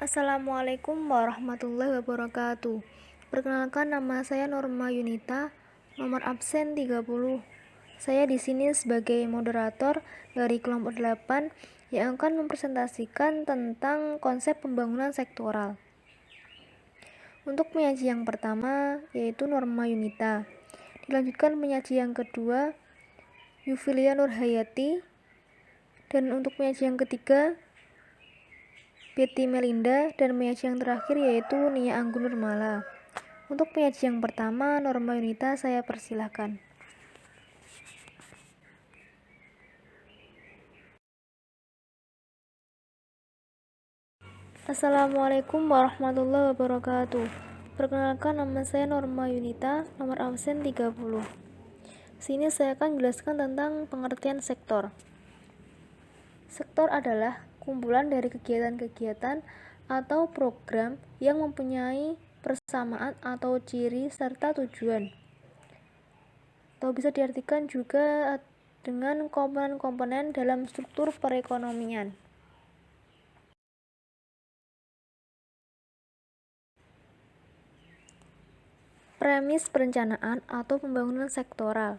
Assalamualaikum warahmatullahi wabarakatuh. Perkenalkan, nama saya Norma Yunita, nomor absen 30. Saya di sini sebagai moderator dari kelompok 8 yang akan mempresentasikan tentang konsep pembangunan sektoral. Untuk penyaji yang pertama yaitu Norma Yunita. Dilanjutkan penyaji yang kedua Yufilia Nurhayati, dan untuk penyaji yang ketiga Betty Melinda, dan penyaji yang terakhir yaitu Nia Anggun Nurmala. Untuk penyaji yang pertama, Norma Yunita, saya persilahkan. Assalamualaikum warahmatullahi wabarakatuh. Perkenalkan, nama saya Norma Yunita, nomor absen 30. Sini saya akan menjelaskan tentang pengertian sektor. Sektor adalah kumpulan dari kegiatan-kegiatan atau program yang mempunyai persamaan atau ciri serta tujuan. Atau bisa diartikan juga dengan komponen-komponen dalam struktur perekonomian. Premis perencanaan atau pembangunan sektoral.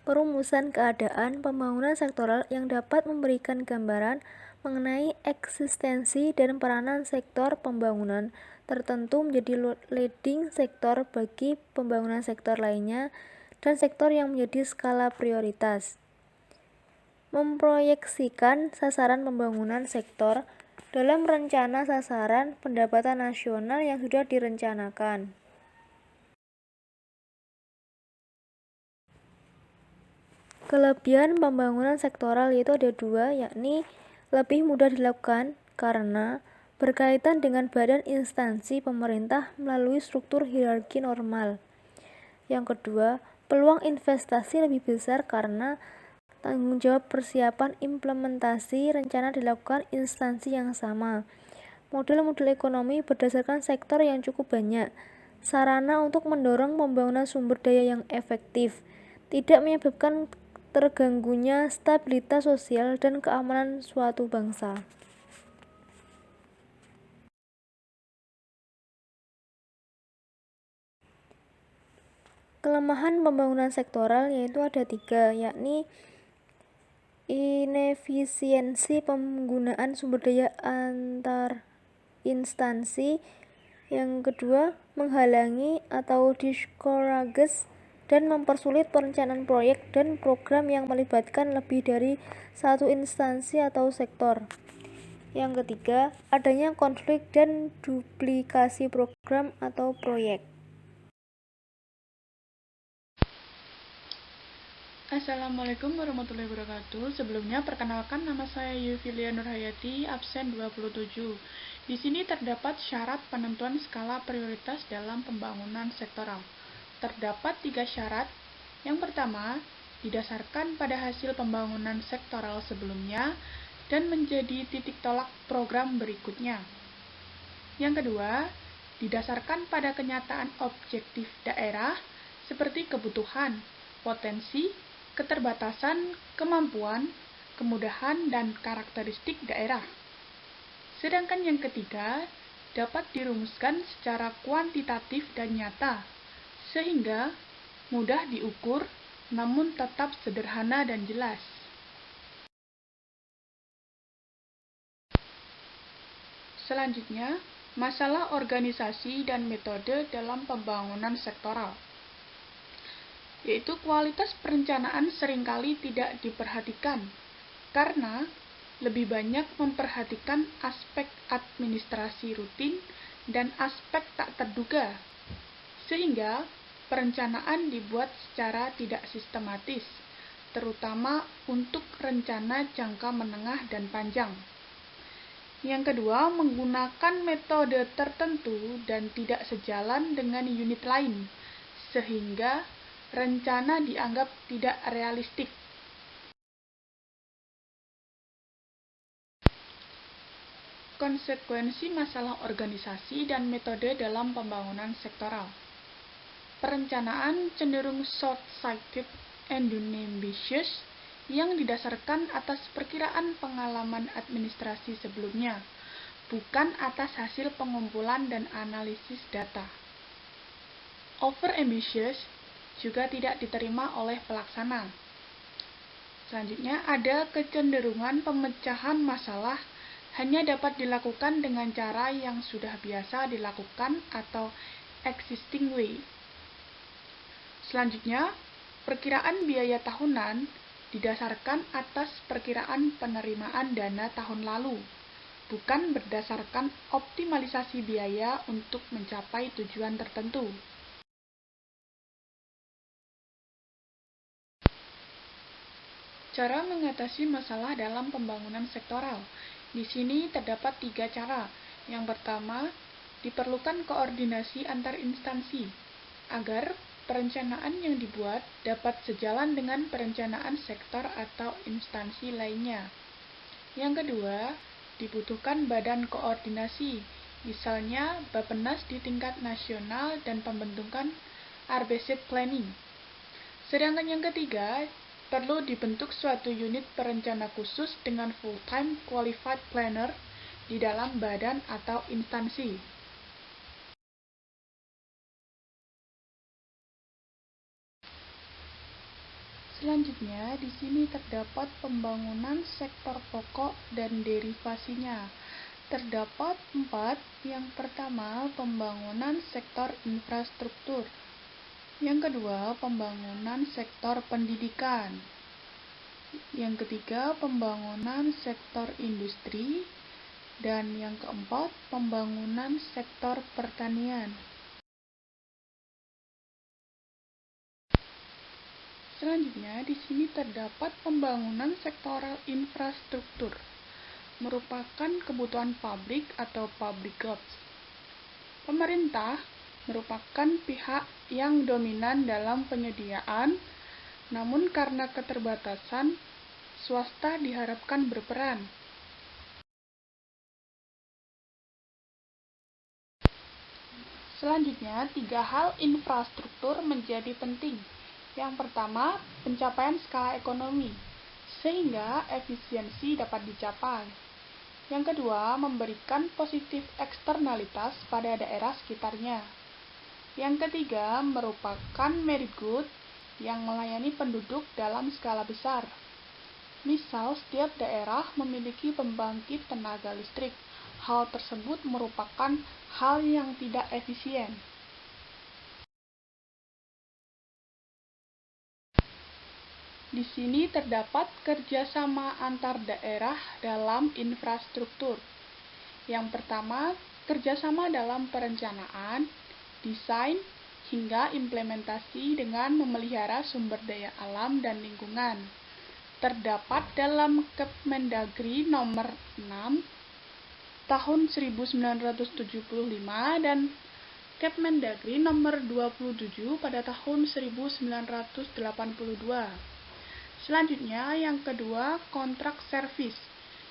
Perumusan keadaan pembangunan sektoral yang dapat memberikan gambaran mengenai eksistensi dan peranan sektor pembangunan tertentu menjadi leading sektor bagi pembangunan sektor lainnya dan sektor yang menjadi skala prioritas. Memproyeksikan sasaran pembangunan sektor dalam rencana sasaran pendapatan nasional yang sudah direncanakan. Kelebihan pembangunan sektoral yaitu ada dua, yakni lebih mudah dilakukan karena berkaitan dengan badan instansi pemerintah melalui struktur hierarki normal. Yang kedua, peluang investasi lebih besar karena tanggung jawab persiapan implementasi rencana dilakukan instansi yang sama. Model-model ekonomi berdasarkan sektor yang cukup banyak. Sarana untuk mendorong pembangunan sumber daya yang efektif, tidak menyebabkan terganggunya stabilitas sosial dan keamanan suatu bangsa. Kelemahan pembangunan sektoral yaitu ada tiga, yakni inefisiensi penggunaan sumber daya antar instansi. Yang kedua, menghalangi atau discourage dan mempersulit perencanaan proyek dan program yang melibatkan lebih dari satu instansi atau sektor. Yang ketiga, adanya konflik dan duplikasi program atau proyek. Assalamualaikum warahmatullahi wabarakatuh. Sebelumnya perkenalkan, nama saya Yufilia Nurhayati, absen 27. Di sini terdapat syarat penentuan skala prioritas dalam pembangunan sektoral. Terdapat 3 syarat. Yang pertama, didasarkan pada hasil pembangunan sektoral sebelumnya dan menjadi titik tolak program berikutnya. Yang kedua, didasarkan pada kenyataan objektif daerah seperti kebutuhan, potensi, keterbatasan, kemampuan, kemudahan, dan karakteristik daerah. Sedangkan yang ketiga, dapat dirumuskan secara kuantitatif dan nyata, sehingga mudah diukur namun tetap sederhana dan jelas. Selanjutnya, masalah organisasi dan metode dalam pembangunan sektoral, yaitu kualitas perencanaan seringkali tidak diperhatikan karena lebih banyak memperhatikan aspek administrasi rutin dan aspek tak terduga, sehingga perencanaan dibuat secara tidak sistematis, terutama untuk rencana jangka menengah dan panjang. Yang kedua, menggunakan metode tertentu dan tidak sejalan dengan unit lain, sehingga rencana dianggap tidak realistik. Konsekuensi masalah organisasi dan metode dalam pembangunan sektoral. Perencanaan cenderung short-sighted and unambitious yang didasarkan atas perkiraan pengalaman administrasi sebelumnya, bukan atas hasil pengumpulan dan analisis data. Over-ambitious juga tidak diterima oleh pelaksana. Selanjutnya, ada kecenderungan pemecahan masalah hanya dapat dilakukan dengan cara yang sudah biasa dilakukan atau existing way. Selanjutnya, perkiraan biaya tahunan didasarkan atas perkiraan penerimaan dana tahun lalu, bukan berdasarkan optimalisasi biaya untuk mencapai tujuan tertentu. Cara mengatasi masalah dalam pembangunan sektoral. Di sini terdapat 3 cara. Yang pertama, diperlukan koordinasi antar instansi agar perencanaan yang dibuat dapat sejalan dengan perencanaan sektor atau instansi lainnya. Yang kedua, dibutuhkan badan koordinasi, misalnya Bappenas di tingkat nasional dan pembentukan RBC Planning. Sedangkan yang ketiga, perlu dibentuk suatu unit perencana khusus dengan full-time qualified planner di dalam badan atau instansi. Selanjutnya, di sini terdapat pembangunan sektor pokok dan derivasinya. Terdapat 4. Yang pertama, pembangunan sektor infrastruktur. Yang kedua, pembangunan sektor pendidikan. Yang ketiga, pembangunan sektor industri. Dan yang keempat, pembangunan sektor pertanian. Selanjutnya, di sini terdapat pembangunan sektoral infrastruktur, merupakan kebutuhan publik atau public goods. Pemerintah merupakan pihak yang dominan dalam penyediaan, namun karena keterbatasan, swasta diharapkan berperan. Selanjutnya, 3 hal infrastruktur menjadi penting. Yang pertama, pencapaian skala ekonomi, sehingga efisiensi dapat dicapai. Yang kedua, memberikan positif eksternalitas pada daerah sekitarnya. Yang ketiga, merupakan merit good yang melayani penduduk dalam skala besar. Misal, setiap daerah memiliki pembangkit tenaga listrik. Hal tersebut merupakan hal yang tidak efisien. Di sini terdapat kerjasama antar daerah dalam infrastruktur. Yang pertama, kerjasama dalam perencanaan, desain, hingga implementasi dengan memelihara sumber daya alam dan lingkungan. Terdapat dalam Kepmendagri nomor 6 tahun 1975 dan Kepmendagri nomor 27 pada tahun 1982. Selanjutnya, yang kedua, kontrak servis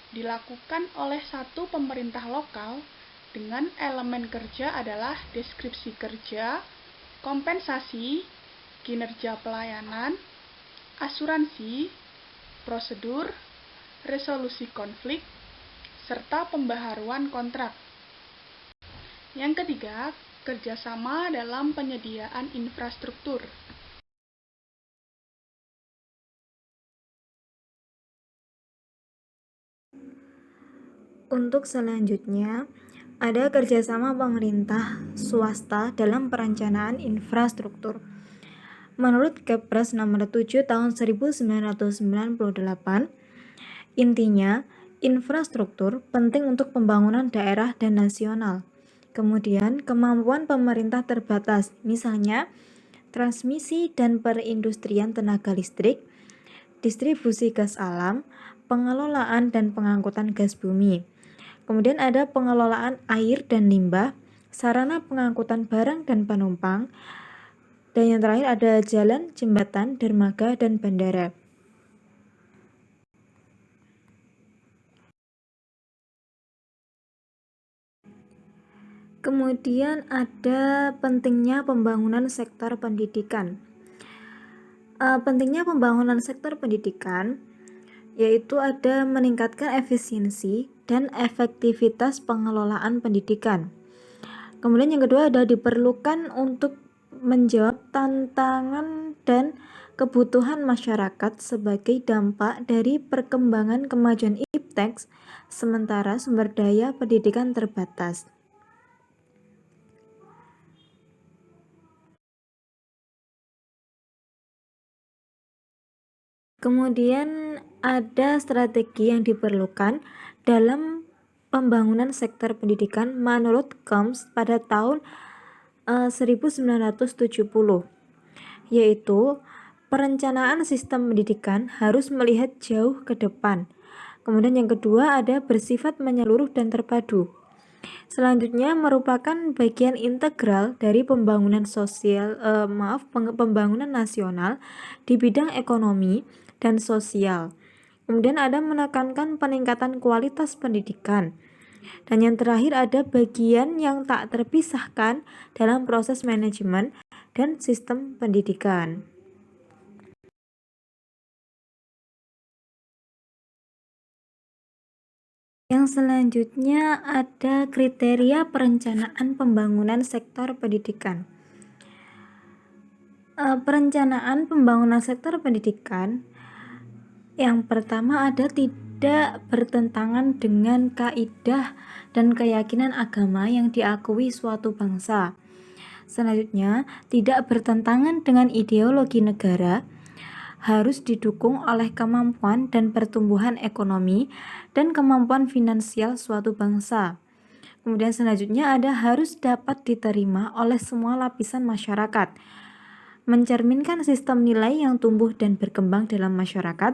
dilakukan oleh satu pemerintah lokal dengan elemen kerja adalah deskripsi kerja, kompensasi, kinerja pelayanan, asuransi, prosedur, resolusi konflik, serta pembaharuan kontrak. Yang ketiga, kerjasama dalam penyediaan infrastruktur. Untuk selanjutnya, ada kerjasama pemerintah swasta dalam perencanaan infrastruktur. Menurut Kepres nomor 7 tahun 1998, intinya, infrastruktur penting untuk pembangunan daerah dan nasional. Kemudian, kemampuan pemerintah terbatas, misalnya transmisi dan perindustrian tenaga listrik, distribusi gas alam, pengelolaan dan pengangkutan gas bumi. Kemudian ada pengelolaan air dan limbah, sarana pengangkutan barang dan penumpang, dan yang terakhir ada jalan, jembatan, dermaga, dan bandara. Kemudian ada pentingnya pembangunan sektor pendidikan. Pentingnya pembangunan sektor pendidikan yaitu ada meningkatkan efisiensi, dan efektivitas pengelolaan pendidikan. Kemudian yang kedua ada diperlukan untuk menjawab tantangan dan kebutuhan masyarakat sebagai dampak dari perkembangan kemajuan iptek sementara sumber daya pendidikan terbatas. Kemudian ada strategi yang diperlukan dalam pembangunan sektor pendidikan menurut Combs pada tahun 1970, yaitu perencanaan sistem pendidikan harus melihat jauh ke depan. Kemudian yang kedua ada bersifat menyeluruh dan terpadu. Selanjutnya merupakan bagian integral dari pembangunan pembangunan nasional di bidang ekonomi dan sosial. Kemudian ada menekankan peningkatan kualitas pendidikan. Dan yang terakhir ada bagian yang tak terpisahkan dalam proses manajemen dan sistem pendidikan. Yang selanjutnya ada kriteria perencanaan pembangunan sektor pendidikan. Perencanaan pembangunan sektor pendidikan yang pertama ada tidak bertentangan dengan kaidah dan keyakinan agama yang diakui suatu bangsa. Selanjutnya, tidak bertentangan dengan ideologi negara, harus didukung oleh kemampuan dan pertumbuhan ekonomi dan kemampuan finansial suatu bangsa. Kemudian selanjutnya ada harus dapat diterima oleh semua lapisan masyarakat, mencerminkan sistem nilai yang tumbuh dan berkembang dalam masyarakat,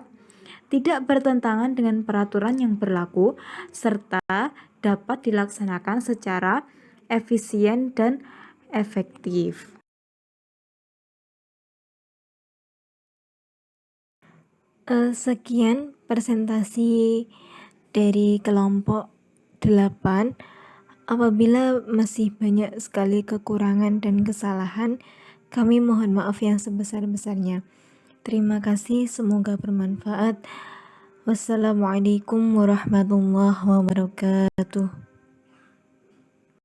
tidak bertentangan dengan peraturan yang berlaku, serta dapat dilaksanakan secara efisien dan efektif. Sekian presentasi dari kelompok 8. Apabila masih banyak sekali kekurangan dan kesalahan, kami mohon maaf yang sebesar-besarnya. Terima kasih, semoga bermanfaat. Wassalamualaikum warahmatullahi wabarakatuh.